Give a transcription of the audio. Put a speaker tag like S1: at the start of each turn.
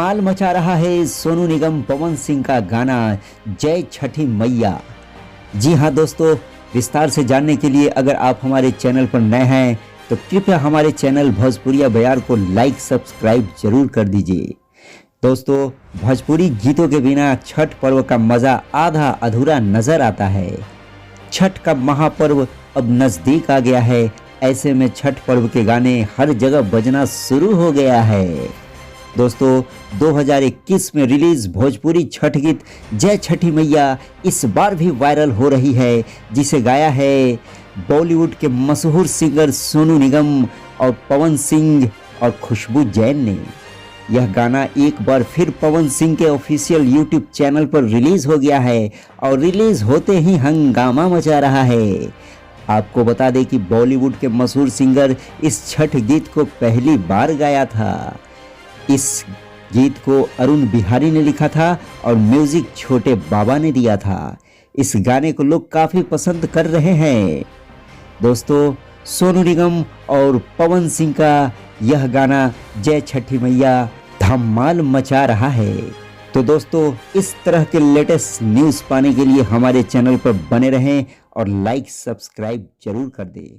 S1: धमाल मचा रहा है सोनू निगम पवन सिंह का गाना जय छठी मैया। जी हाँ दोस्तों, विस्तार से जानने के लिए अगर आप हमारे चैनल पर नए हैं तो कृपया हमारे चैनल भोजपुरिया बयार को लाइक सब्सक्राइब जरूर कर दीजिए। दोस्तों, भोजपुरी गीतों के बिना छठ पर्व का मज़ा आधा अधूरा नजर आता है। छठ का महापर्व अब नज़दीक आ गया है, ऐसे में छठ पर्व के गाने हर जगह बजना शुरू हो गया है। दोस्तों, 2021 में रिलीज भोजपुरी छठ गीत जय छठी मैया इस बार भी वायरल हो रही है, जिसे गाया है बॉलीवुड के मशहूर सिंगर सोनू निगम और पवन सिंह और खुशबू जैन ने। यह गाना एक बार फिर पवन सिंह के ऑफिशियल यूट्यूब चैनल पर रिलीज हो गया है और रिलीज होते ही हंगामा मचा रहा है। आपको बता दें कि बॉलीवुड के मशहूर सिंगर इस छठ गीत को पहली बार गाया था। इस गीत को अरुण बिहारी ने लिखा था और म्यूजिक छोटे बाबा ने दिया था। इस गाने को लोग काफ़ी पसंद कर रहे हैं। दोस्तों, सोनू निगम और पवन सिंह का यह गाना जय छठी मैया धमाल मचा रहा है। तो दोस्तों, इस तरह के लेटेस्ट न्यूज़ पाने के लिए हमारे चैनल पर बने रहें और लाइक सब्सक्राइब जरूर कर दें।